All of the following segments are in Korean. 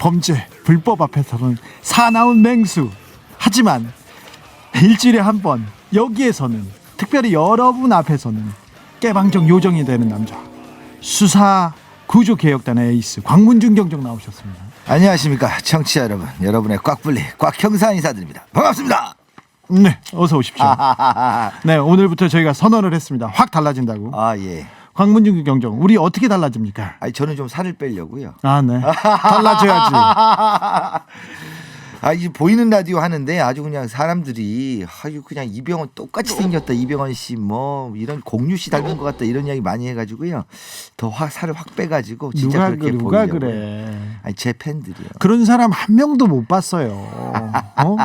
범죄, 불법 앞에서는 사나운 맹수. 하지만 일주일에 한 번 여기에서는 특별히 여러분 앞에서는 깨방정 요정이 되는 남자, 수사 구조개혁단의 에이스 광문준 경정 나오셨습니다. 안녕하십니까 청취자 여러분, 여러분의 꽉불리 꽉형사 인사드립니다. 반갑습니다. 네, 어서 오십시오. 네, 오늘부터 저희가 선언을 했습니다. 확 달라진다고. 아 예. 광문준 경정, 우리 어떻게 달라집니까? 아니 저는 좀 살을 빼려고요. 아, 네. 달라져야지. 아, 이 보이는 라디오 하는데 아주 그냥 사람들이 아유 그냥 이병헌 똑같이 생겼다, 이병헌 씨 뭐 이런 공유 씨 닮은 것 같다 이런 이야기 많이 해가지고요. 더 살을 확 빼가지고 진짜 그렇게 누가 보이려고요. 그래? 아니 제 팬들이요. 그런 사람 한 명도 못 봤어요. 어?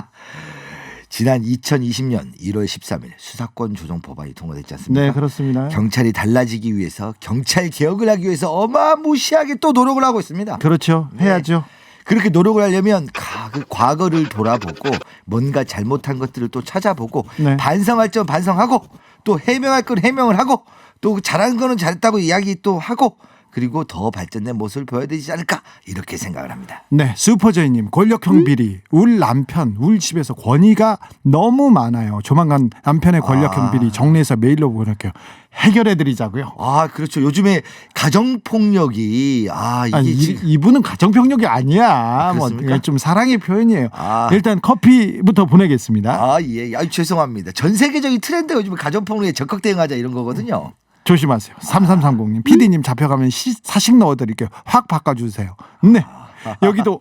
지난 2020년 1월 13일 수사권 조정 법안이 통과됐지 않습니까? 네, 그렇습니다. 경찰이 달라지기 위해서, 경찰 개혁을 하기 위해서 어마무시하게 또 노력을 하고 있습니다. 그렇죠. 해야죠. 그렇게 노력을 하려면 그 과거를 돌아보고 뭔가 잘못한 것들을 또 찾아보고 네. 반성할 점 반성하고 또 해명할 건 해명을 하고 또 잘한 거는 잘했다고 이야기 또 하고 그리고 더 발전된 모습을 보여야 되지 않을까 이렇게 생각을 합니다. 네, 슈퍼제이님, 권력형 비리, 울 남편, 울 집에서 권위가 너무 많아요. 조만간 남편의 권력형 비리 정리해서 메일로 보낼게요. 해결해드리자고요. 아 그렇죠. 요즘에 가정폭력이 아니, 이분은 가정폭력이 아니야. 뭐 그렇습니까? 좀 사랑의 표현이에요. 아. 일단 커피부터 보내겠습니다. 예. 죄송합니다. 전 세계적인 트렌드가 요즘 가정폭력에 적극 대응하자 이런 거거든요. 조심하세요. 3330님, PD님 잡혀가면 사식 넣어드릴게요. 확 바꿔주세요. 네, 여기도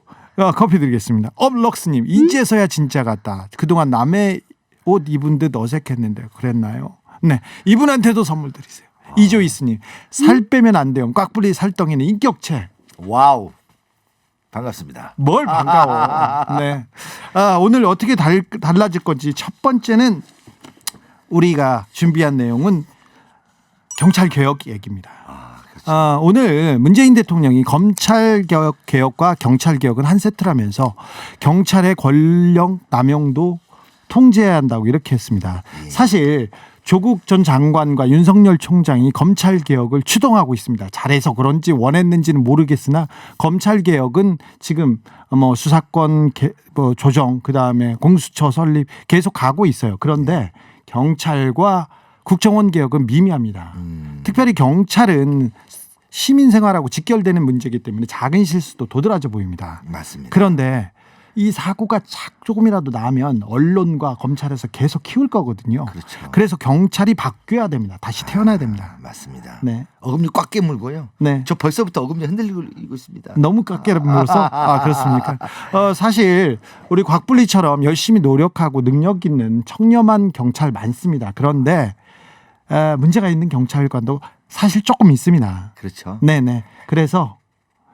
커피 드리겠습니다. 업럭스님, 이제서야 진짜 같다. 그동안 남의 옷 입은 듯 어색했는데 그랬나요? 네, 이분한테도 선물 드리세요. 이조이스님, 살 빼면 안 돼요. 꽉불리 살덩이는 인격체. 와우. 반갑습니다. 뭘 반가워. 네. 오늘 어떻게 달라질 건지 첫 번째는 우리가 준비한 내용은 경찰 개혁 얘기입니다. 그렇죠. 오늘 문재인 대통령이 검찰 개혁과 경찰 개혁은 한 세트라면서 경찰의 권력 남용도 통제해야 한다고 이렇게 했습니다. 사실 조국 전 장관과 윤석열 총장이 검찰 개혁을 추동하고 있습니다. 잘해서 그런지 원했는지는 모르겠으나 검찰 개혁은 지금 뭐 수사권 조정, 그다음에 공수처 설립 계속 가고 있어요. 그런데 경찰과 국정원 개혁은 미미합니다. 특별히 경찰은 시민 생활하고 직결되는 문제이기 때문에 작은 실수도 도드라져 보입니다. 맞습니다. 그런데 이 사고가 조금이라도 나면 언론과 검찰에서 계속 키울 거거든요. 그렇죠. 그래서 경찰이 바뀌어야 됩니다. 다시 태어나야 됩니다. 맞습니다. 네. 어금니 꽉 깨물고요. 네. 저 벌써부터 어금니 흔들리고 있습니다. 너무 깎게를 물어서 그렇습니까? 사실 우리 곽불리처럼 열심히 노력하고 능력 있는 청렴한 경찰 많습니다. 그런데 문제가 있는 경찰관도 사실 조금 있습니다. 그렇죠. 네네. 그래서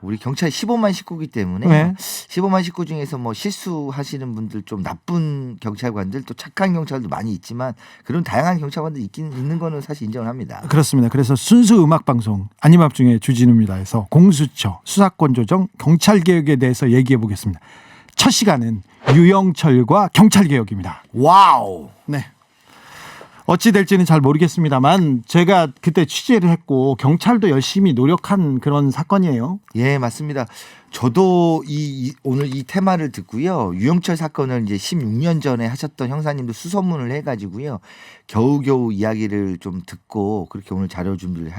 우리 경찰 15만 식구이기 때문에 네. 15만 식구 중에서 뭐 실수하시는 분들, 좀 나쁜 경찰관들, 또 착한 경찰도 많이 있지만 그런 다양한 경찰관들 있는 거는 사실 인정을 합니다. 그렇습니다. 그래서 순수 음악 방송 아니맘 중에 주진우입니다 해서 공수처, 수사권 조정, 경찰 개혁에 대해서 얘기해 보겠습니다. 첫 시간은 유영철과 경찰 개혁입니다. 와우. 네. 어찌 될지는 잘 모르겠습니다만 제가 그때 취재를 했고 경찰도 열심히 노력한 그런 사건이에요. 예, 맞습니다. 저도 오늘 이 테마를 듣고요. 유영철 사건을 이제 16년 전에 하셨던 형사님도 수소문을 해가지고요. 겨우겨우 이야기를 좀 듣고 그렇게 오늘 자료 준비를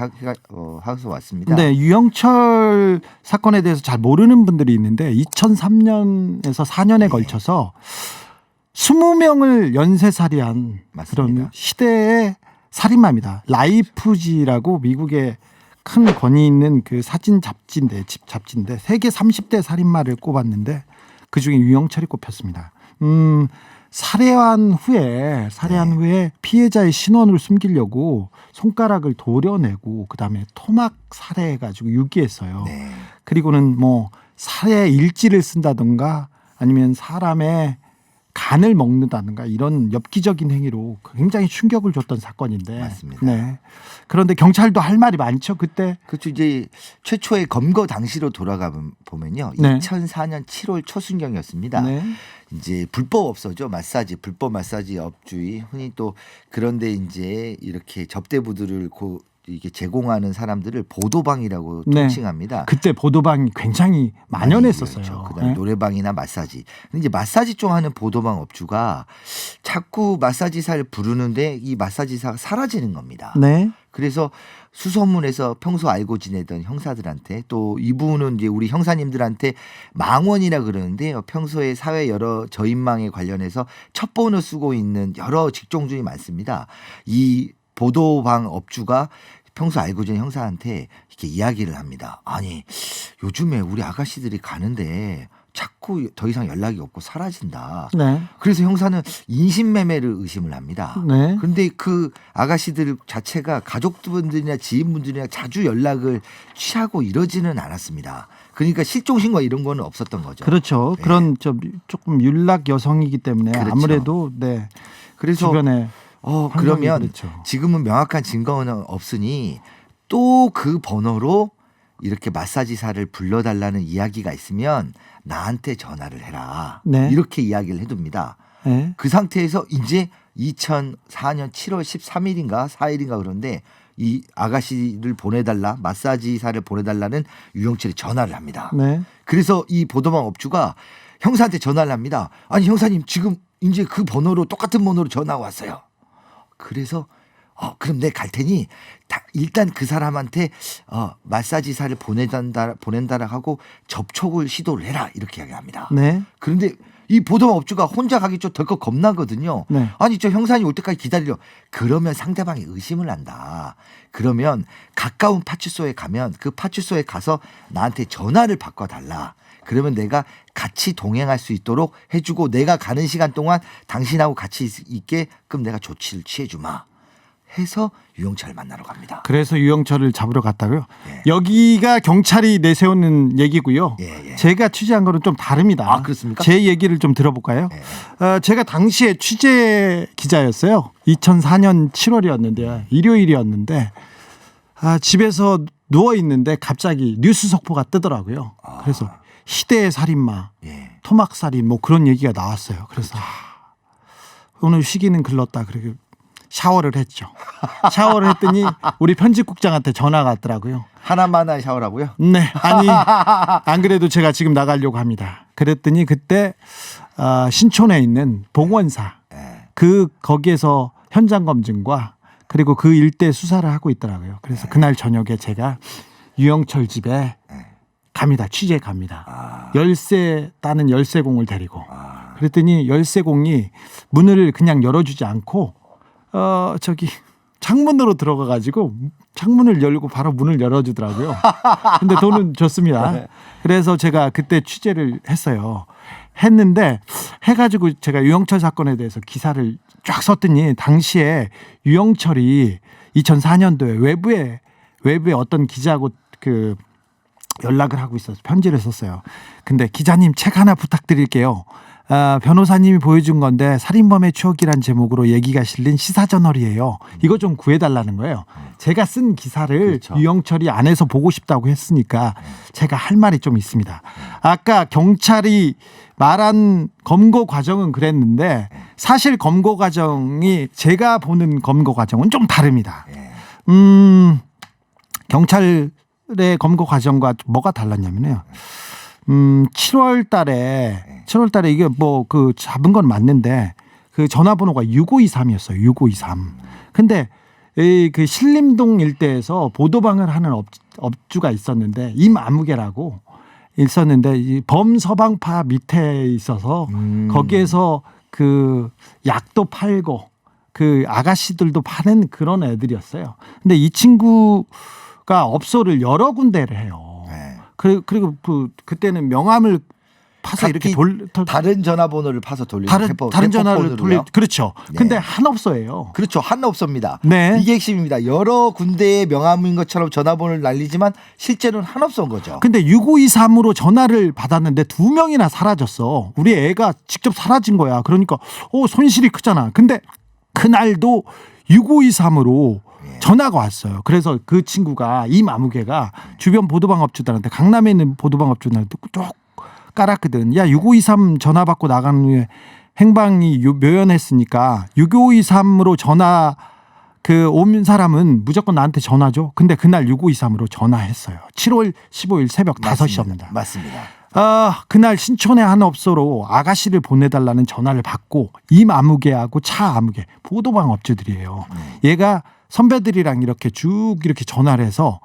하서 왔습니다. 네, 유영철 사건에 대해서 잘 모르는 분들이 있는데 2003년에서 4년에 걸쳐서 20명을 연쇄살해한 그런 시대의 살인마입니다. 라이프지라고 미국의 큰 권위 있는 그 사진 잡지인데 세계 30대 살인마를 꼽았는데 그중에 유영철이 꼽혔습니다. 살해한 후에 피해자의 신원을 숨기려고 손가락을 도려내고 그다음에 토막 살해해가지고 유기했어요. 네. 그리고는 뭐 살해 일지를 쓴다든가 아니면 사람의 간을 먹는다든가 이런 엽기적인 행위로 굉장히 충격을 줬던 사건인데. 맞습니다. 네. 그런데 경찰도 할 말이 많죠 그때. 그렇죠. 이제 최초의 검거 당시로 돌아가 보면요. 네. 2004년 7월 초순경이었습니다. 네. 이제 불법 업소죠. 불법 마사지 업주의 흔히 또 그런데 이제 이렇게 접대부들을 이게 제공하는 사람들을 보도방이라고 네. 통칭합니다. 그때 보도방이 굉장히 만연했었어요. 그렇죠. 그다음에 네. 노래방이나 마사지. 근데 이제 마사지 쪽 하는 보도방 업주가 자꾸 마사지사를 부르는데 이 마사지사가 사라지는 겁니다. 네. 그래서 수소문에서 평소 알고 지내던 형사들한테 또 이분은 이제 우리 형사님들한테 망원이라 그러는데요. 평소에 사회 여러 저인망에 관련해서 첩보를 쓰고 있는 여러 직종들이 많습니다. 이 보도방 업주가 평소 알고 지낸 형사한테 이렇게 이야기를 합니다. 아니 요즘에 우리 아가씨들이 가는데 자꾸 더 이상 연락이 없고 사라진다. 네. 그래서 형사는 인신매매를 의심을 합니다. 네. 그런데 그 아가씨들 자체가 가족분들이나 지인분들이나 자주 연락을 취하고 이러지는 않았습니다. 그러니까 실종 신고 이런 거는 없었던 거죠. 그렇죠. 네. 그런 좀 조금 윤락 여성이기 때문에 그렇죠. 아무래도 네. 그래서 주변에 그러면 그렇죠. 지금은 명확한 증거는 없으니 또 그 번호로 이렇게 마사지사를 불러달라는 이야기가 있으면 나한테 전화를 해라. 네. 이렇게 이야기를 해둡니다. 네. 그 상태에서 이제 2004년 7월 13일인가 4일인가 그런데 이 아가씨를 보내달라 마사지사를 보내달라는 유영철이 전화를 합니다. 네. 그래서 이 보도방 업주가 형사한테 전화를 합니다. 아니 형사님 지금 이제 그 번호로 똑같은 번호로 전화가 왔어요. 그래서 그럼 내 갈 테니 일단 그 사람한테 마사지사를 보낸다라 하고 접촉을 시도를 해라 이렇게 이야기합니다. 네. 그런데 이 보도방 업주가 혼자 가기 좀 덜컥 겁나거든요. 네. 아니 저 형사님 올 때까지 기다려. 그러면 상대방이 의심을 한다. 그러면 가까운 파출소에 가면 그 파출소에 가서 나한테 전화를 바꿔달라. 그러면 내가 같이 동행할 수 있도록 해주고 내가 가는 시간 동안 당신하고 같이 있게끔 내가 조치를 취해주마. 해서 유영철을 만나러 갑니다. 그래서 유영철을 잡으러 갔다고요. 예. 여기가 경찰이 내세우는 얘기고요. 예, 예. 제가 취재한 거는 좀 다릅니다. 아, 그렇습니까? 제 얘기를 좀 들어볼까요? 예. 제가 당시에 취재 기자였어요. 2004년 7월이었는데 일요일이었는데 집에서 누워 있는데 갑자기 뉴스 속보가 뜨더라고요. 그래서 희대의 살인마, 예. 토막살인 뭐 그런 얘기가 나왔어요. 그래서 오늘 쉬기는 글렀다. 그리고 샤워를 했죠. 샤워를 했더니 우리 편집국장한테 전화가 왔더라고요. 하나만 샤워라고요? 네. 아니 안 그래도 제가 지금 나가려고 합니다. 그랬더니 그때 신촌에 있는 봉원사 거기에서 현장 검증과 그리고 그 일대 수사를 하고 있더라고요. 그래서 그날 저녁에 제가 유영철 집에 갑니다. 취재 갑니다. 열쇠 따는 열쇠공을 데리고. 그랬더니 열쇠공이 문을 그냥 열어주지 않고 저기 창문으로 들어가 가지고 창문을 열고 바로 문을 열어주더라고요. 근데 돈은 줬습니다. 그래서 제가 그때 취재를 했는데 해가지고 제가 유영철 사건에 대해서 기사를 쫙 썼더니 당시에 유영철이 2004년도에 외부에 어떤 기자하고 그 연락을 하고 있어서 편지를 썼어요. 근데 기자님 책 하나 부탁드릴게요. 변호사님이 보여준 건데 살인범의 추억이란 제목으로 얘기가 실린 시사저널이에요. 이거 좀 구해달라는 거예요. 제가 쓴 기사를 그렇죠. 유영철이 안에서 보고 싶다고 했으니까 제가 할 말이 좀 있습니다. 아까 경찰이 말한 검거 과정은 그랬는데 사실 검거 과정이 제가 보는 검거 과정은 좀 다릅니다. 경찰의 검거 과정과 뭐가 달랐냐면요. 7월 달에 이게 뭐 그 잡은 건 맞는데 그 전화번호가 6523이었어요. 6523. 근데 그 신림동 일대에서 보도방을 하는 업주가 있었는데 임아무개라고 있었는데 이 범서방파 밑에 있어서 거기에서 그 약도 팔고 그 아가씨들도 파는 그런 애들이었어요. 근데 이 친구가 업소를 여러 군데를 해요. 그리고 그때는 명함을 파서 이렇게 다른 전화번호를 파서 돌리는 다른 전화를 돌려 그렇죠. 네. 근데 한업소예요. 그렇죠. 한업소입니다. 네. 이게 핵심입니다. 여러 군데의 명함인 것처럼 전화번호를 날리지만 실제로는 한업소인 거죠. 근데 6523으로 전화를 받았는데 2명이나 사라졌어. 우리 애가 직접 사라진 거야. 그러니까 손실이 크잖아. 근데 그날도 6523으로 전화가 왔어요. 그래서 그 친구가 임아무개가 주변 보도방 업주들한테 강남에 있는 보도방 업주들한테 쭉 깔았거든. 야 6523 전화 받고 나간 후에 행방이 묘연했으니까 6523으로 전화 그 온 사람은 무조건 나한테 전화죠. 근데 그날 6523으로 전화했어요. 7월 15일 새벽 5시입니다. 맞습니다. 그날 신촌의 한 업소로 아가씨를 보내달라는 전화를 받고 임 아무개하고 차 아무개 보도방 업주들이에요. 얘가 선배들이랑 이렇게 쭉 이렇게 전화를 해서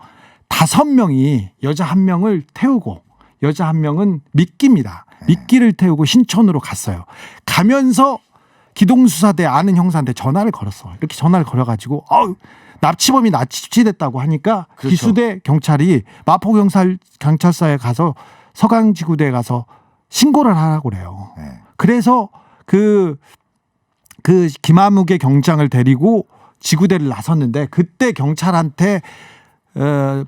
5명이 여자 1명을 태우고 여자 1명은 미끼입니다. 미끼를 태우고 신촌으로 갔어요. 가면서 기동수사대 아는 형사한테 전화를 걸었어. 이렇게 전화를 걸어가지고 납치범이 납치됐다고 하니까 그렇죠. 기수대 경찰이 마포경찰서에 가서 서강지구대에 가서 신고를 하라고 그래요. 네. 그래서 그 김아무개 경장을 데리고 지구대를 나섰는데 그때 경찰한테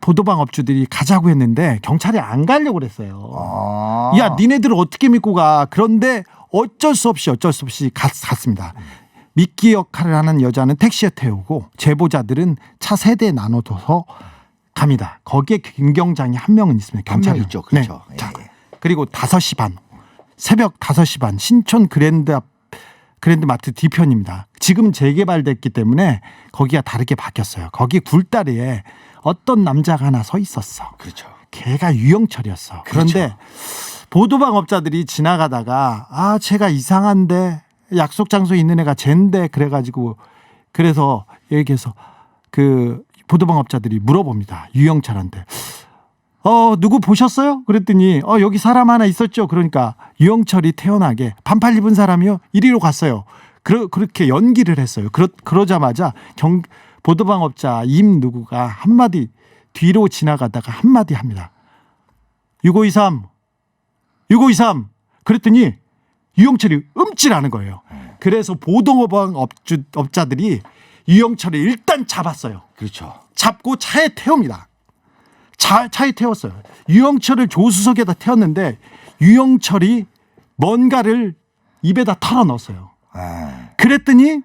보도방 업주들이 가자고 했는데 경찰이 안 가려고 그랬어요. 야, 니네들을 어떻게 믿고 가? 그런데 어쩔 수 없이 갔습니다. 미끼 역할을 하는 여자는 택시에 태우고 제보자들은 차 3대에 나눠둬서 갑니다. 거기에 김경장이 1명은 있습니다. 경찰이 있죠. 그렇죠. 네. 자, 그리고 5시 반 새벽 5시 반 신촌 그랜드마트 뒤편입니다. 지금 재개발됐기 때문에 거기가 다르게 바뀌었어요. 거기 굴다리에 어떤 남자가 하나 서 있었어. 그렇죠. 걔가 유영철이었어. 그런데 그렇죠. 보도방 업자들이 지나가다가 쟤가 이상한데 약속 장소에 있는 애가 쟤인데 그래가지고 그래서 얘기해서 그 보도방 업자들이 물어봅니다. 유영철한테. 누구 보셨어요? 그랬더니 여기 사람 하나 있었죠. 그러니까 유영철이 태어나게 반팔 입은 사람이요. 이리로 갔어요. 그렇게 연기를 했어요. 그러자마자 보도방 업자 임 누구가 한마디 뒤로 지나가다가 한마디 합니다. 6523 그랬더니 유영철이 움찔하는 거예요. 그래서 보도방 업자들이 유영철을 일단 잡았어요. 그렇죠. 잡고 차에 태웁니다. 차에 태웠어요. 유영철을 조수석에다 태웠는데 유영철이 뭔가를 입에다 털어 넣었어요. 그랬더니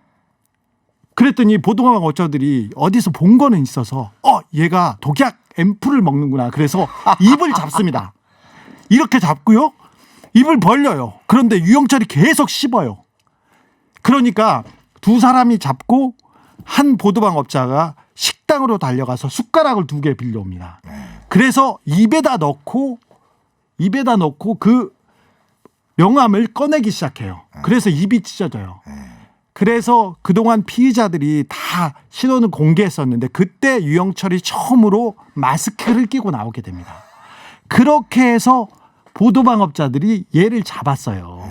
보도방 업자들이 어디서 본 거는 있어서 얘가 독약 앰플을 먹는구나. 그래서 입을 잡습니다. 이렇게 잡고요. 입을 벌려요. 그런데 유영철이 계속 씹어요. 그러니까 2사람이 잡고 한 보도방 업자가 식당으로 달려가서 숟가락을 2개 빌려옵니다. 그래서 입에다 넣고 그 명함을 꺼내기 시작해요. 그래서 입이 찢어져요. 그래서 그동안 피의자들이 다 신원을 공개했었는데 그때 유영철이 처음으로 마스크를 끼고 나오게 됩니다. 그렇게 해서 보도방 업자들이 얘를 잡았어요.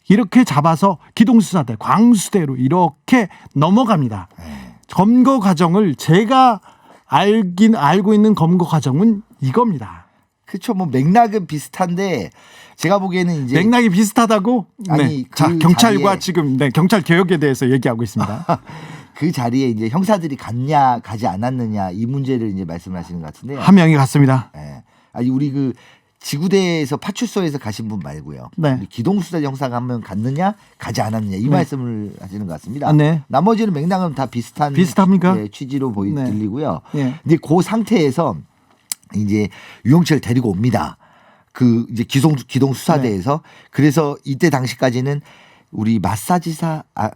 이렇게 잡아서 기동수사대 광수대로 이렇게 넘어갑니다. 검거 과정을 제가 알고 있는 검거 과정은 이겁니다. 그렇죠. 뭐 맥락은 비슷한데 제가 보기에는 이제 맥락이 비슷하다고? 아니, 네. 그 자, 경찰과 자리에- 지금 경찰 개혁에 대해서 얘기하고 있습니다. 그 자리에 이제 형사들이 갔냐 가지 않았느냐 이 문제를 이제 말씀하시는 것 같은데요. 한 명이 갔습니다. 예. 아니 우리 그 지구대에서 파출소에서 가신 분 말고요. 네. 우리 기동수사 형사가 한 명 갔느냐 가지 않았느냐 이 네. 말씀을 하시는 것 같습니다. 네. 나머지는 맥락은 다 비슷합니까? 취지로 네. 들리고요. 예. 근데 그 상태에서 이제 유영철을 데리고 옵니다. 그 이제 기동수사대에서 그래서 이때 당시까지는 우리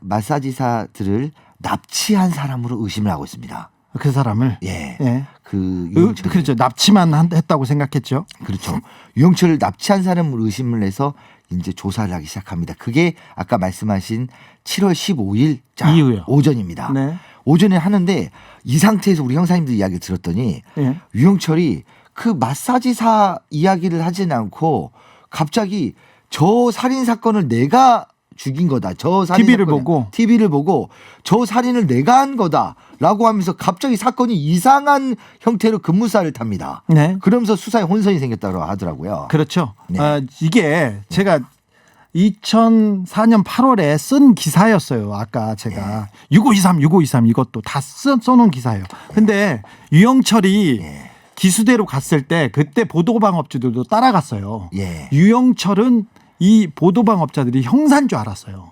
마사지사들을 납치한 사람으로 의심을 하고 있습니다. 그 사람을. 예. 예. 그 유영철 그렇죠. 납치만 했다고 생각했죠. 그렇죠. 유영철을 납치한 사람을 의심을 해서 이제 조사를 하기 시작합니다. 그게 아까 말씀하신 7월 15일 이후요. 오전입니다. 네. 오전에 하는데 이 상태에서 우리 형사님들 이야기를 들었더니 예. 유영철이 그 마사지사 이야기를 하진 않고 갑자기 저 살인 사건을 내가 죽인 거다. 저 살인 TV를 사건을- 보고. TV를 보고 저 살인을 내가 한 거다라고 하면서 갑자기 사건이 이상한 형태로 급무사를 탑니다. 네. 그러면서 수사에 혼선이 생겼다고 하더라고요. 그렇죠. 네. 이게 제가 2004년 8월에 쓴 기사였어요. 아까 제가 6523 이것도 다 써놓은 기사예요. 근데 유영철이 예. 기수대로 갔을 때 그때 보도방 업주들도 따라갔어요. 예. 유영철은 이 보도방 업자들이 형사인 줄 알았어요.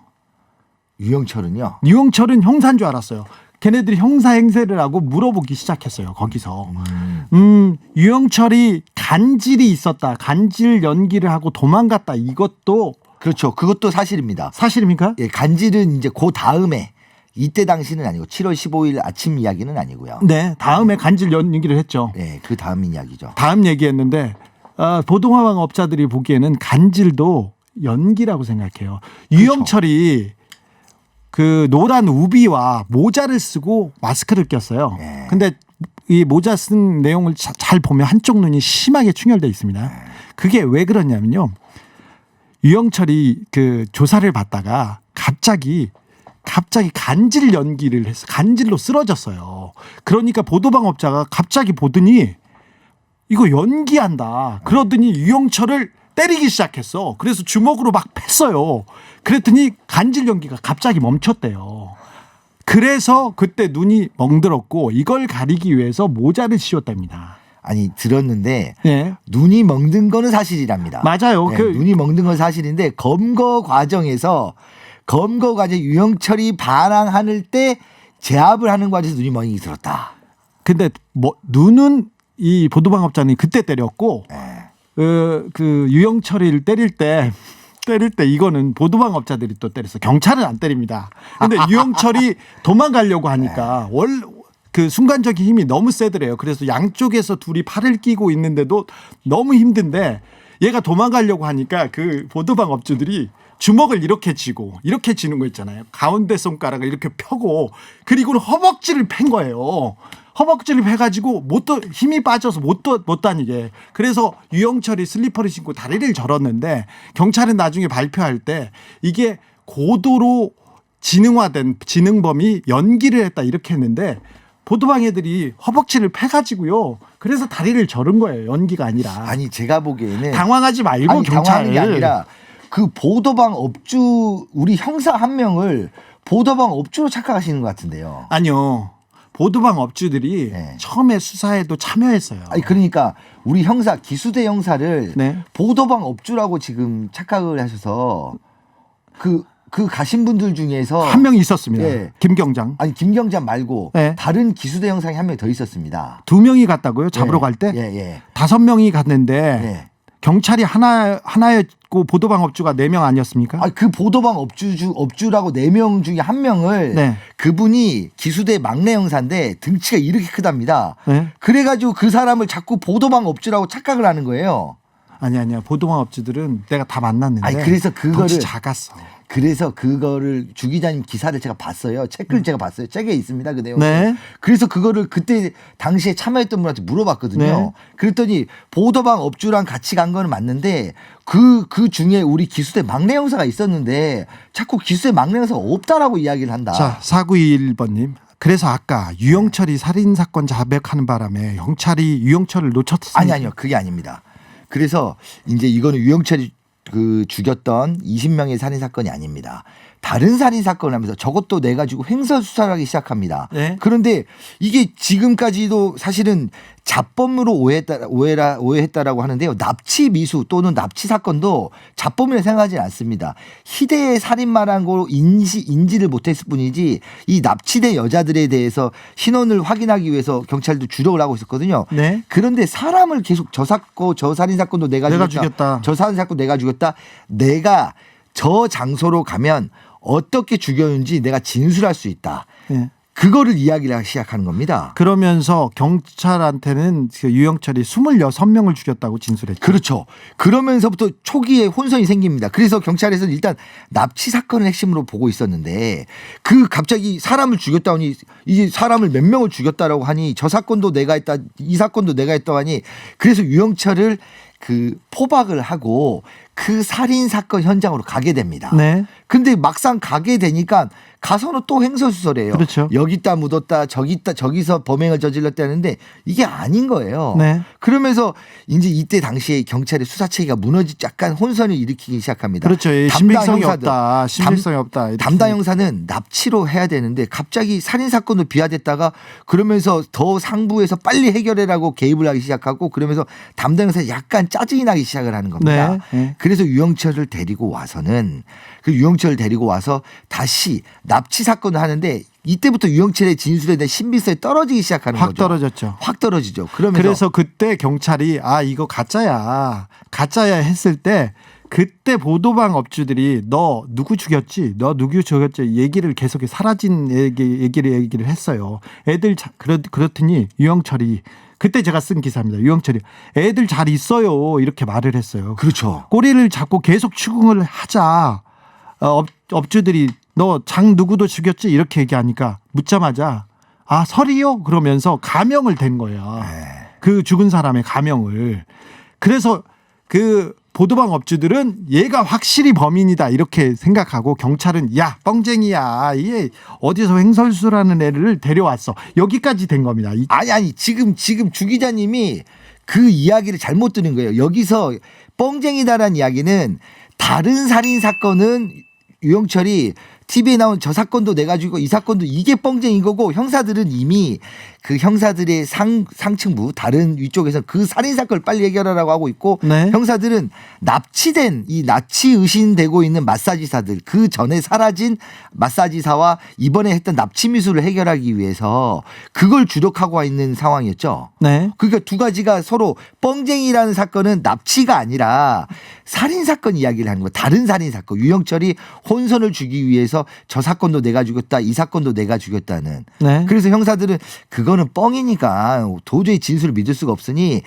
유영철은요. 유영철은 형사인 줄 알았어요. 걔네들이 형사 행세를 하고 물어보기 시작했어요. 거기서. 유영철이 간질이 있었다. 간질 연기를 하고 도망갔다. 이것도 그렇죠. 그것도 사실입니다. 사실입니까? 예, 간질은 이제 그 다음에 이때 당시는 아니고 7월 15일 아침 이야기는 아니고요. 네, 다음에 간질 연기를 했죠. 네, 그 다음 이야기죠. 다음 얘기했는데 보도화방 업자들이 보기에는 간질도 연기라고 생각해요. 유영철이 그 노란 우비와 모자를 쓰고 마스크를 꼈어요. 네. 근데 이 모자 쓴 내용을 잘 보면 한쪽 눈이 심하게 충혈돼 있습니다. 그게 왜 그러냐면요. 유영철이 그 조사를 받다가 갑자기 간질 연기를 해서 간질로 쓰러졌어요. 그러니까 보도방업자가 갑자기 보더니 이거 연기한다. 그러더니 유영철을 때리기 시작했어. 그래서 주먹으로 막 팼어요. 그랬더니 간질 연기가 갑자기 멈췄대요. 그래서 그때 눈이 멍들었고 이걸 가리기 위해서 모자를 씌웠답니다. 아니 들었는데 네. 눈이 멍든 거는 사실이랍니다. 맞아요. 네, 눈이 멍든 건 사실인데 검거 과정에서 유영철이 반항할 때 제압을 하는 과정에서 눈이 멍이 들었다. 근데 뭐 눈은 이 보도방업자는 그때 때렸고 네. 그 유영철이를 때릴 때 이거는 보도방업자들이 또 때렸어. 경찰은 안 때립니다. 근데 유영철이 도망가려고 하니까 그 순간적인 힘이 너무 세더래요. 그래서 양쪽에서 둘이 팔을 끼고 있는데도 너무 힘든데 얘가 도망가려고 하니까 그 보도방업주들이 주먹을 이렇게 쥐고 이렇게 쥐는 거 있잖아요. 가운데 손가락을 이렇게 펴고 그리고는 허벅지를 팬 거예요. 허벅지를 패가지고 힘이 빠져서 못 다니게. 그래서 유영철이 슬리퍼를 신고 다리를 절었는데 경찰은 나중에 발표할 때 이게 고도로 지능화된 지능범이 연기를 했다 이렇게 했는데 보도방 애들이 허벅지를 패가지고요. 그래서 다리를 절은 거예요. 연기가 아니라. 아니 제가 보기에는 당황하지 말고 경찰. 당황하는 게 아니라 그 보도방 업주 우리 형사 한 명을 보도방 업주로 착각하시는 것 같은데요. 아니요. 보도방 업주들이 네. 처음에 수사에도 참여했어요. 아니 그러니까 우리 형사 기수대 형사를 네. 보도방 업주라고 지금 착각을 하셔서 그 가신 분들 중에서 한 명이 있었습니다. 예. 김경장. 아니 김경장 말고 네. 다른 기수대 형사이 한 명 더 있었습니다. 2명이 갔다고요? 잡으러 갈 때? 예. 5명이 갔는데 예. 경찰이 하나였고 보도방 업주가 4명 아니었습니까? 아, 그 보도방 업주라고 4명 중에 한 명을 네. 그분이 기수대 막내 형사인데 등치가 이렇게 크답니다. 네. 그래가지고 그 사람을 자꾸 보도방 업주라고 착각을 하는 거예요. 아니야. 보도방 업주들은 내가 다 만났는데 아니, 그래서 그거를 덩치 작았어. 그래서 그거를 주 기자님 기사를 제가 봤어요. 책을 제가 봤어요. 책에 있습니다. 그 내용. 네. 그래서 그거를 그때 당시에 참여했던 분한테 물어봤거든요. 네. 그랬더니 보도방 업주랑 같이 간 거는 맞는데 그 중에 우리 기수대 막내 형사가 있었는데 자꾸 기수대 막내 형사가 없다라고 이야기를 한다. 자, 4921번님. 그래서 아까 유영철이 살인사건 자백하는 바람에 경찰이 유영철을 놓쳤습니다. 아니요. 그게 아닙니다. 그래서 이제 이거는 유영철이 그 죽였던 20명의 살인 사건이 아닙니다. 다른 살인 사건을 하면서 저것도 내 가지고 횡설 수사를 하기 시작합니다. 네. 그런데 이게 지금까지도 사실은 자범으로 오해했다라고 하는데요. 납치 미수 또는 납치 사건도 자범이라 생각하지 않습니다. 희대의 살인마라는 걸 인지를 못했을 뿐이지 이 납치된 여자들에 대해서 신원을 확인하기 위해서 경찰도 주력을 하고 있었거든요. 네. 그런데 사람을 계속 저 살인 사건도 내가 죽였다. 저 살인 사건 내가 죽였다. 내가 저 장소로 가면 어떻게 죽였는지 내가 진술할 수 있다. 네. 그거를 이야기를 하기 시작하는 겁니다. 그러면서 경찰한테는 그 유영철이 26명을 죽였다고 진술했죠. 그렇죠. 그러면서부터 초기에 혼선이 생깁니다. 그래서 경찰에서는 일단 납치 사건을 핵심으로 보고 있었는데 그 갑자기 사람을 죽였다니 이게 사람을 몇 명을 죽였다라고 하니 저 사건도 내가 했다 이 사건도 내가 했다고 하니 그래서 유영철을 그 포박을 하고 그 살인 사건 현장으로 가게 됩니다. 네. 근데 막상 가게 되니까 가서는 또 횡설수설해요. 그렇죠. 여기다 묻었다 저기서 범행을 저질렀다 하는데 이게 아닌 거예요. 네. 그러면서 이제 이때 당시에 경찰의 수사 체계가 무너지지 약간 혼선을 일으키기 시작합니다. 그렇죠. 신빙성이 없다. 신빙성이 없다. 이렇게. 담당 형사는 납치로 해야 되는데 갑자기 살인 사건으로 비화됐다가 그러면서 더 상부에서 빨리 해결해라고 개입을 하기 시작하고 그러면서 담당 형사 약간 짜증이 나기 시작을 하는 겁니다. 네. 그래서 유영철을 데리고 와서는 그 유영철을 데리고 와서 다시 납치 사건을 하는데 이때부터 유영철의 진술에 대한 신빙성이 떨어지기 시작하는 확 거죠. 떨어졌죠. 확 떨어지죠. 그러면서 그래서 그때 경찰이 이거 가짜야 했을 때 그때 보도방 업주들이 너 누구 죽였지? 너 누구 죽였지? 얘기를 계속 사라진 얘기를 했어요. 애들 그렇더니 유영철이 그때 제가 쓴 기사입니다. 유영철이 애들 잘 있어요 이렇게 말을 했어요. 그렇죠. 꼬리를 잡고 계속 추궁을 하자. 업주들이 너 장 누구도 죽였지? 이렇게 얘기하니까 묻자마자 아 설이요? 그러면서 가명을 댄 거예요. 그 죽은 사람의 가명을. 그래서 그 보도방 업주들은 얘가 확실히 범인이다 이렇게 생각하고 경찰은 야 뻥쟁이야 이게 어디서 횡설수라는 애를 데려왔어 여기까지 된 겁니다. 아니 지금 주 기자님이 그 이야기를 잘못 들은 거예요. 여기서 뻥쟁이다라는 이야기는 다른 살인 사건은 유영철이 TV에 나온 저 사건도 내가 죽이고 이 사건도 이게 뻥쟁인 거고 형사들은 이미 그 형사들의 상층부 다른 위쪽에서 그 살인 사건을 빨리 해결하라고 하고 있고 네. 형사들은 납치된 이 납치 의심되고 있는 마사지사들 그 전에 사라진 마사지사와 이번에 했던 납치 미수를 해결하기 위해서 그걸 주력하고 있는 상황이었죠. 네. 그러니까 두 가지가 서로 뻥쟁이라는 사건은 납치가 아니라 살인 사건 이야기를 하는 거예요. 다른 살인 사건. 유영철이 혼선을 주기 위해서 저 사건도 내가 죽였다. 이 사건도 내가 죽였다는. 네. 그래서 형사들은 그거는 뻥이니까 도저히 진술을 믿을 수가 없으니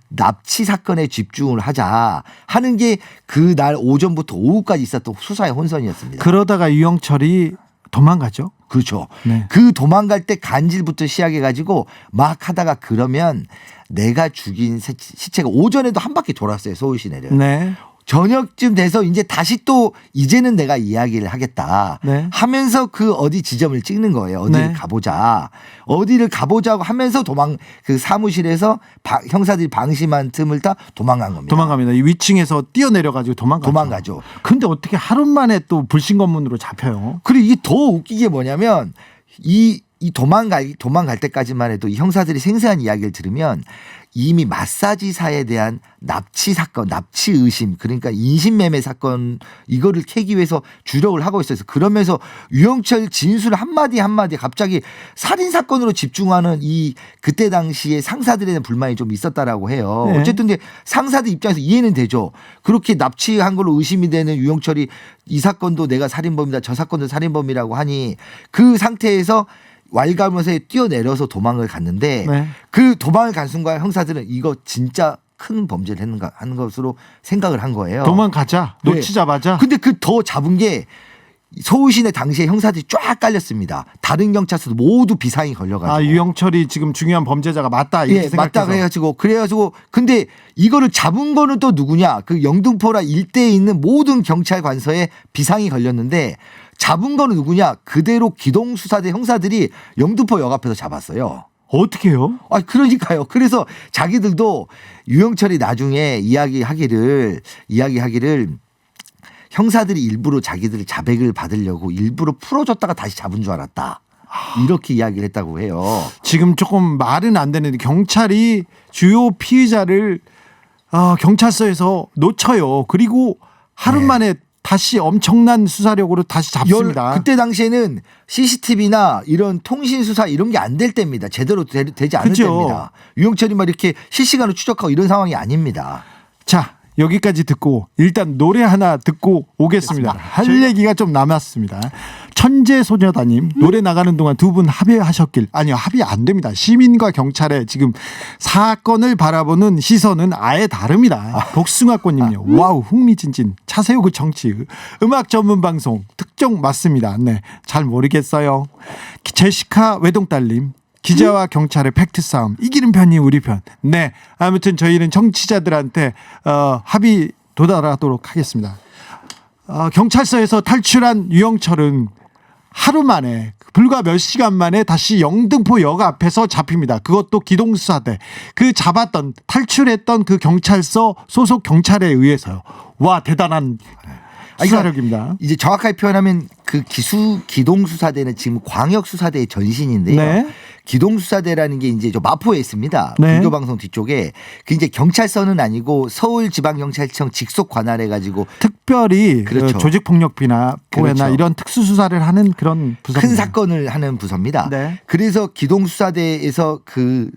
납치 사건에 집중을 하자 하는 게 그날 오전부터 오후까지 있었던 수사의 혼선이었습니다. 그러다가 유영철이 도망가죠. 그렇죠. 네. 그 도망갈 때 간질부터 시작해가지고 막 하다가 그러면 내가 죽인 시체가 오전에도 한 바퀴 돌았어요. 서울 시내를. 네. 저녁쯤 돼서 이제 다시 또 이제는 내가 이야기를 하겠다 네. 하면서 그 어디 지점을 찍는 거예요. 어디를 네. 가보자. 어디를 가보자고 하면서 그 사무실에서 형사들이 방심한 틈을 타 도망간 겁니다. 도망갑니다. 이 위층에서 뛰어내려가지고 도망가죠. 근데 어떻게 하루 만에 또 불신검문으로 잡혀요? 그리고 이게 더 웃긴 게 뭐냐면 이 도망갈 때까지만 해도 이 형사들이 생생한 이야기를 들으면 이미 마사지사에 대한 납치 사건, 납치 의심, 그러니까 인신매매 사건 이거를 캐기 위해서 주력을 하고 있어서 그러면서 유영철 진술 한마디 갑자기 살인 사건으로 집중하는 이 그때 당시에 상사들에 대한 불만이 좀 있었다라고 해요. 네. 어쨌든 근데 상사들 입장에서 이해는 되죠. 그렇게 납치한 걸로 의심이 되는 유영철이 이 사건도 내가 살인범이다, 저 사건도 살인범이라고 하니 그 상태에서 왈가면서에 뛰어내려서 도망을 갔는데 네. 그 도망을 간 순간 형사들은 이거 진짜 큰 범죄를 하는 것으로 생각을 한 거예요. 도망가자. 네. 놓치자마자. 근데 그 더 잡은 게 서울시내 당시에 형사들이 쫙 깔렸습니다. 다른 경찰서도 모두 비상이 걸려가지고. 아 유영철이 지금 중요한 범죄자가 맞다 이렇게 예, 생각해서. 맞다 그래가지고 근데 이거를 잡은 거는 또 누구냐? 그 영등포라 일대에 있는 모든 경찰 관서에 비상이 걸렸는데 잡은 거는 누구냐? 그대로 기동수사대 형사들이 영등포역 앞에서 잡았어요. 어떻게 해요? 아, 그러니까요. 그래서 자기들도 유영철이 나중에 이야기하기를 형사들이 일부러 자기들 자백을 받으려고 일부러 풀어줬다가 다시 잡은 줄 알았다. 이렇게 이야기를 했다고 해요. 지금 조금 말은 안 되는데 경찰이 주요 피의자를 경찰서에서 놓쳐요. 그리고 하루 네. 만에 다시 엄청난 수사력으로 다시 잡습니다. 그때 당시에는 CCTV나 이런 통신 수사 이런 게 안 될 때입니다. 제대로 되지 않을 그죠. 때입니다. 유영철이 막 이렇게 실시간으로 추적하고 이런 상황이 아닙니다. 자 여기까지 듣고 일단 노래 하나 듣고 오겠습니다. 할 얘기가 좀 남았습니다. 천재소녀다님 노래 나가는 동안 두 분 합의하셨길. 아니요 합의 안 됩니다. 시민과 경찰의 지금 사건을 바라보는 시선은 아예 다릅니다. 복숭아꽃님요. 와우 흥미진진 차세우 그 정치 음악 전문 방송 특종 맞습니다. 네, 잘 모르겠어요. 제시카 외동딸님 기자와 경찰의 팩트 싸움 이기는 편이 우리 편. 네 아무튼 저희는 청취자들한테 합의 도달하도록 하겠습니다. 경찰서에서 탈출한 유영철은 하루 만에 불과 몇 시간 만에 다시 영등포역 앞에서 잡힙니다. 그것도 기동수사대 그 잡았던 탈출했던 그 경찰서 소속 경찰에 의해서요. 와 대단한 수사력입니다. 이제 정확하게 표현하면 그 기동수사대는 지금 광역수사대의 전신인데요. 네. 기동수사대라는 게 이제 저 마포에 있습니다. 네. 불교방송 뒤쪽에 그 이제 경찰서는 아니고 서울지방경찰청 직속 관할해 가지고 특별히 그렇죠. 조직폭력비나 포해나 그렇죠. 이런 특수수사를 하는 그런 부서입니다. 큰 사건을 하는 부서입니다. 네. 그래서 기동수사대에서 그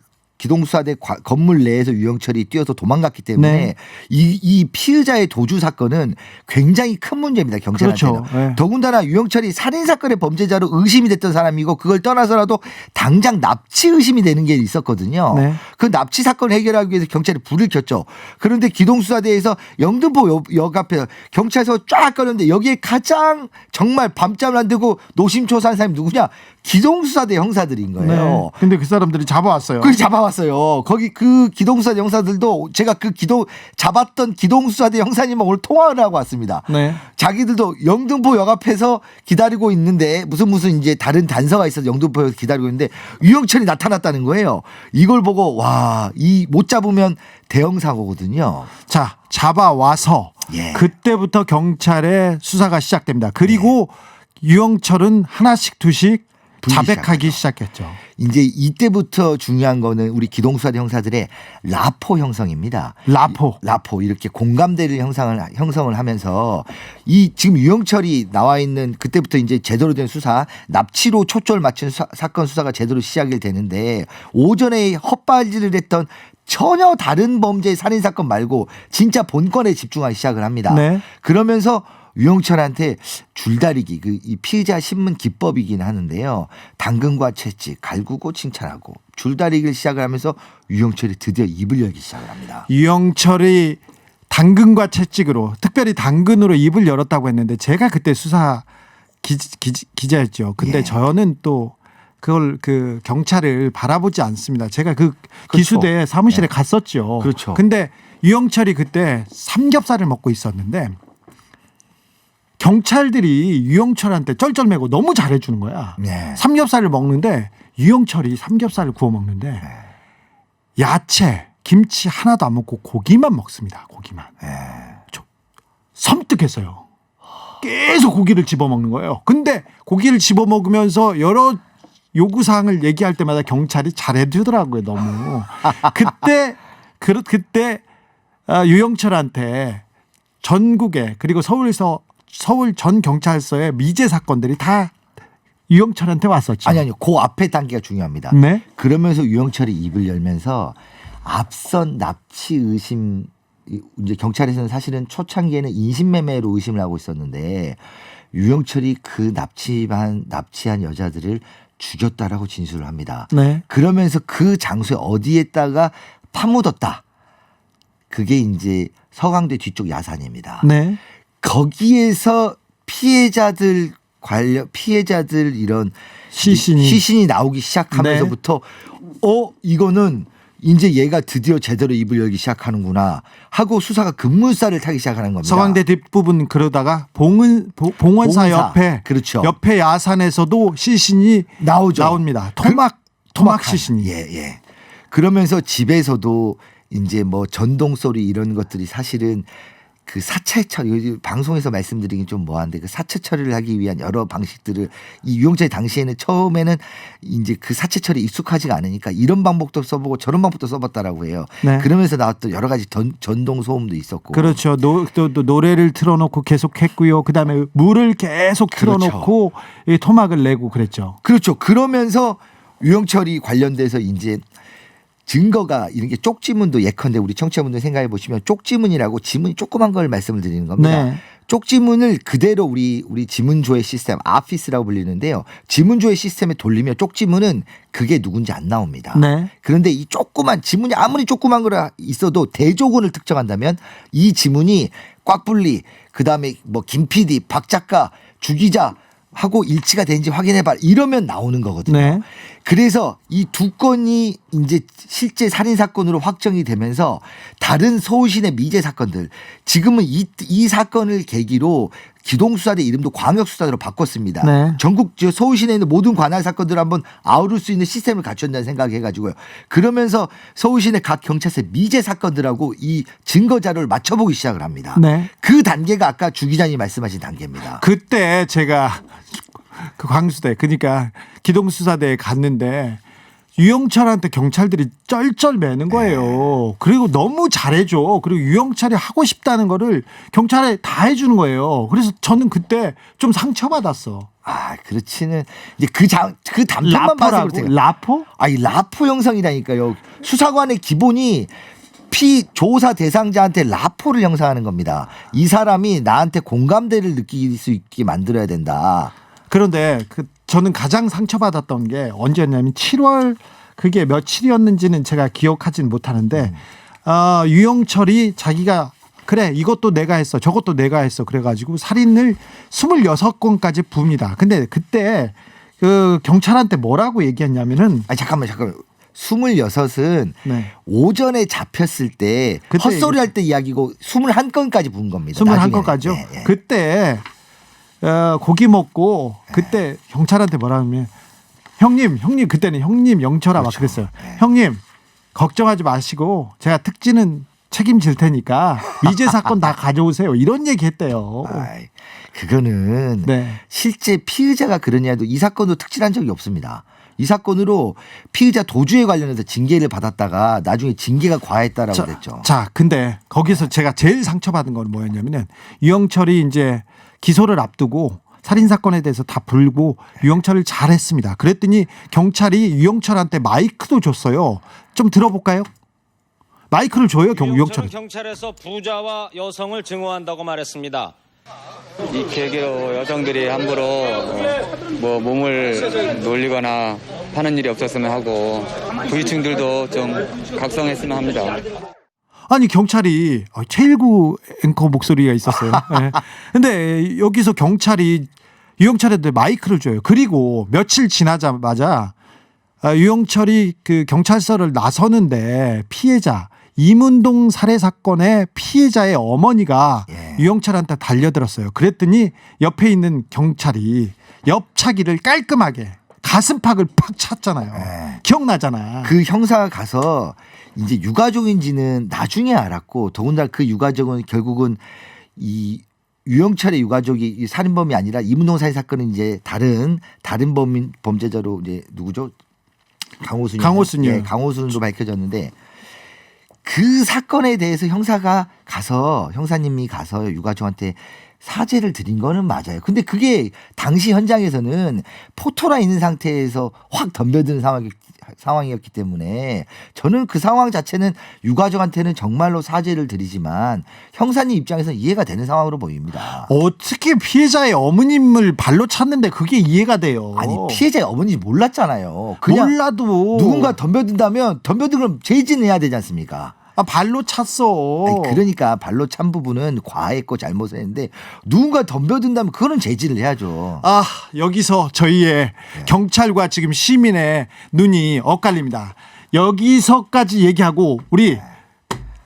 기동수사대 건물 내에서 유영철이 뛰어서 도망갔기 때문에 네. 이 피의자의 도주 사건은 굉장히 큰 문제입니다. 경찰한테는. 그렇죠. 네. 더군다나 유영철이 살인 사건의 범죄자로 의심이 됐던 사람이고 그걸 떠나서라도 당장 납치 의심이 되는 게 있었거든요. 네. 그 납치 사건을 해결하기 위해서 경찰이 불을 켰죠. 그런데 기동수사대에서 영등포 역 앞에 경찰서 쫙 가는데 여기에 가장 정말 밤잠을 안 들고 노심초사한 사람이 누구냐? 기동수사대 형사들인 거예요. 네. 근데 그 사람들이 잡아왔어요. 그 잡아왔어요. 거기 그 기동수사대 형사들도 제가 그 잡았던 기동수사대 형사님하고 오늘 통화를 하고 왔습니다. 네. 자기들도 영등포 역 앞에서 기다리고 있는데 무슨 이제 다른 단서가 있어서 영등포에서 기다리고 있는데 유영철이 나타났다는 거예요. 이걸 보고 와, 이 못 잡으면 대형 사고거든요. 자, 잡아와서 예. 그때부터 경찰의 수사가 시작됩니다. 그리고 유영철은 하나씩 두씩 불리기 자백하기 시작했죠. 이제 이때부터 중요한 거는 우리 기동수사대 형사들의 라포 형성입니다. 라포. 이렇게 공감대를 형성을 하면서 이 지금 유영철이 나와 있는 그때부터 이제 제대로 된 수사, 납치로 초점을 맞춘 사건 수사가 제대로 시작이 되는데 오전에 헛발질을 했던 전혀 다른 범죄의 살인 사건 말고 진짜 본건에 집중하기 시작을 합니다. 네. 그러면서 유영철한테 줄다리기 이 피의자 신문 기법이긴 하는데요. 당근과 채찍 갈구고 칭찬하고 줄다리기를 시작을 하면서 유영철이 드디어 입을 열기 시작을 합니다. 유영철이 당근과 채찍으로 특별히 당근으로 입을 열었다고 했는데 제가 그때 수사 기자였죠. 근데 예. 저는 또 그걸 그 경찰을 바라보지 않습니다. 제가 그 그렇죠. 기수대 사무실에 네. 갔었죠. 그렇죠. 근데 유영철이 그때 삼겹살을 먹고 있었는데 경찰들이 유영철한테 쩔쩔매고 너무 잘해주는 거야. 네. 삼겹살을 먹는데 유영철이 삼겹살을 구워 먹는데 야채, 김치 하나도 안 먹고 고기만 먹습니다. 고기만. 섬뜩했어요. 계속 고기를 집어먹는 거예요. 근데 고기를 집어먹으면서 여러 요구사항을 얘기할 때마다 경찰이 잘해주더라고요. 너무. 그때 유영철한테 전국에 그리고 서울 전 경찰서의 미제 사건들이 다 유영철한테 왔었죠. 아니요. 그 앞에 단계가 중요합니다. 네. 그러면서 유영철이 입을 열면서 앞선 납치 의심 이제 경찰에서는 사실은 초창기에는 인신매매로 의심을 하고 있었는데 유영철이 그 납치한 여자들을 죽였다라고 진술을 합니다. 네. 그러면서 그 장소에 어디에다가 파묻었다. 그게 이제 서강대 뒤쪽 야산입니다. 네. 거기에서 피해자들 이런 시신이 나오기 시작하면서부터 이거는 이제 얘가 드디어 제대로 입을 열기 시작하는구나 하고 수사가 급물살을 타기 시작하는 겁니다. 서강대 뒷부분 그러다가 봉원사 옆에 그렇죠. 옆에 야산에서도 시신이 나옵니다. 토막 시신이. 예. 그러면서 집에서도 이제 뭐 전동 소리 이런 것들이 사실은 그 사체 처리 방송에서 말씀드리긴 좀 뭐한데 그 사체 처리를 하기 위한 여러 방식들을 이 유영철이 당시에는 처음에는 이제 그 사체 처리 익숙하지가 않으니까 이런 방법도 써보고 저런 방법도 써봤다라고 해요. 네. 그러면서 나왔던 여러 가지 전동 소음도 있었고. 그렇죠. 또 노래를 틀어놓고 계속했고요. 그다음에 물을 계속 틀어놓고 이 토막을 내고 그랬죠. 그렇죠. 그러면서 유영철이 관련돼서 이제 증거가 이런 게 쪽지문도 예컨대 우리 청취자분들 생각해 보시면 쪽지문이라고 지문이 조그만 걸 말씀을 드리는 겁니다. 네. 쪽지문을 그대로 우리 지문 조회 시스템 아피스라고 불리는데요. 지문 조회 시스템에 돌리면 쪽지문은 그게 누군지 안 나옵니다. 네. 그런데 이 조그만 지문이 아무리 조그만 거라 있어도 대조군을 특정한다면 이 지문이 꽉불리 그다음에 뭐 김 PD, 박 작가, 주 기자 하고 일치가 되는지 확인해봐 이러면 나오는 거거든요. 네. 그래서 이 두 건이 이제 실제 살인 사건으로 확정이 되면서 다른 서울 시내 미제 사건들 지금은 이 사건을 계기로 기동수사대 이름도 광역수사대로 바꿨습니다. 네. 전국 서울 시내에 있는 모든 관할 사건들을 한번 아우를 수 있는 시스템을 갖춘다는 생각해가지고요. 그러면서 서울 시내 각 경찰서 미제 사건들하고 이 증거 자료를 맞춰보기 시작을 합니다. 네. 그 단계가 아까 주 기자님 말씀하신 단계입니다. 그때 제가 그 광수대 그러니까 기동수사대에 갔는데 유영철한테 경찰들이 쩔쩔매는 거예요. 그리고 너무 잘해줘. 그리고 유영철이 하고 싶다는 거를 경찰에 다 해주는 거예요. 그래서 저는 그때 좀 상처받았어. 아, 그렇지는 이제 그 단편만 봐서 라포라고? 그렇대요. 라포? 이 라포 형성이라니까요. 수사관의 기본이 조사 대상자한테 라포를 형성하는 겁니다. 이 사람이 나한테 공감대를 느낄 수 있게 만들어야 된다. 그런데 저는 가장 상처받았던 게 언제였냐면 7월 그게 며칠이었는지는 제가 기억하진 못하는데 유영철이 자기가 그래 이것도 내가 했어 저것도 내가 했어 그래가지고 살인을 26건까지 부릅니다. 근데 그때 그 경찰한테 뭐라고 얘기했냐면은 잠깐만 26은 네. 오전에 잡혔을 때 그때 헛소리 할 때 이야기고 21건까지 부은 겁니다. 21건까지요. 네. 그때 고기 먹고 그때 경찰한테 뭐라 하면 형님 그때는 형님 영철아 막 그렇죠. 그랬어요. 네. 형님 걱정하지 마시고 제가 특지는 책임질 테니까 미제 사건 다 가져오세요. 이런 얘기 했대요. 그거는 네. 실제 피의자가 그러냐도 이 사건도 특질한 적이 없습니다. 이 사건으로 피의자 도주에 관련해서 징계를 받았다가 나중에 징계가 과했다라고 그랬죠. 자, 근데 거기서 제가 제일 상처받은 건 뭐였냐면은 유영철이 이제 기소를 앞두고 살인 사건에 대해서 다 불고 유영철을 잘했습니다. 그랬더니 경찰이 유영철한테 마이크도 줬어요. 좀 들어볼까요? 마이크를 줘요, 유영철은. 경찰에서 부자와 여성을 증오한다고 말했습니다. 이 계기로 여성들이 함부로 뭐 몸을 놀리거나 하는 일이 없었으면 하고 부위층들도 좀 각성했으면 합니다. 아니 경찰이 최일구 앵커 목소리가 있었어요. 네. 근데 여기서 경찰이 유영철한테 마이크를 줘요. 그리고 며칠 지나자마자 유영철이 그 경찰서를 나서는데 피해자 이문동 살해 사건의 피해자의 어머니가 유영철한테 달려들었어요. 그랬더니 옆에 있는 경찰이 옆차기를 깔끔하게 가슴팍을 팍 찼잖아요. 기억나잖아. 그 형사가 가서 이제 유가족인지는 나중에 알았고 더군다나 그 유가족은 결국은 이 유영철의 유가족이 이 살인범이 아니라 이문동 살해 사건은 이제 다른 범죄자로 이제 누구죠? 강호순이요. 네, 강호순으로 밝혀졌는데 그 사건에 대해서 형사님이 가서 유가족한테 사죄를 드린 거는 맞아요. 근데 그게 당시 현장에서는 포토라 있는 상태에서 확 덤벼드는 상황이었기 때문에 저는 그 상황 자체는 유가족한테는 정말로 사죄를 드리지만 형사님 입장에서는 이해가 되는 상황으로 보입니다. 어떻게 피해자의 어머님을 발로 찼는데 그게 이해가 돼요. 아니 피해자의 어머니 몰랐잖아요. 그냥 몰라도 누군가 덤벼든다면 덤벼들면 죄진 해야 되지 않습니까? 발로 찼어. 아니, 그러니까 발로 찬 부분은 과했고 잘못을 했는데 누군가 덤벼든다면 그거는 제지를 해야죠. 여기서 저희의 경찰과 지금 시민의 눈이 엇갈립니다. 여기서까지 얘기하고 우리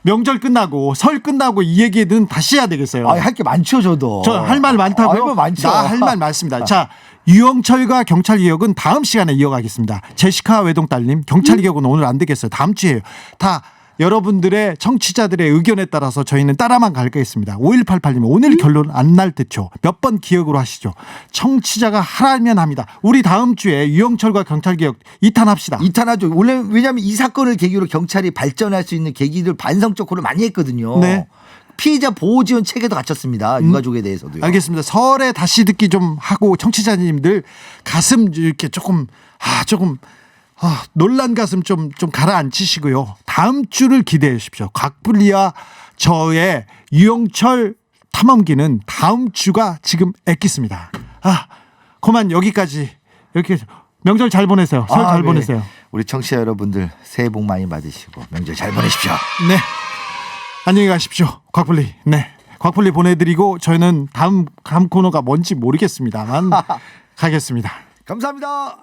명절 끝나고 설 끝나고 이 얘기는 다시 해야 되겠어요. 할 게 많죠 저도. 저 할 말 많다고요? 할 말 많죠. 나 할 말 많습니다. 자, 유영철과 경찰 개혁은 다음 시간에 이어가겠습니다. 제시카 외동딸님 경찰 개혁은 오늘 안 되겠어요. 다음 주에요. 다 여러분들의 청취자들의 의견에 따라서 저희는 따라만 가겠습니다. 5188님 오늘 결론 안 날 듯죠. 몇 번 기억으로 하시죠. 청취자가 하라면 합니다. 우리 다음 주에 유영철과 경찰개혁 2탄 합시다. 2탄 하죠. 원래 왜냐하면 이 사건을 계기로 경찰이 발전할 수 있는 계기들 반성적으로 많이 했거든요. 네. 피해자 보호 지원 체계도 갖췄습니다. 유가족에 대해서도요. 알겠습니다. 설에 다시 듣기 좀 하고 청취자님들 가슴 이렇게 조금 놀란 가슴 좀 가라앉히시고요. 다음 주를 기대해 주십시오. 곽불리와 저의 유영철 탐험기는 다음 주가 지금 엑기스입니다. 그만 여기까지. 이렇게 명절 잘 보내세요. 설 잘 네. 보내세요. 우리 청취자 여러분들 새해 복 많이 받으시고 명절 잘 보내십시오. 네. 안녕히 가십시오. 곽불리. 네. 곽불리 보내드리고 저희는 다음 코너가 뭔지 모르겠습니다만 가겠습니다. 감사합니다.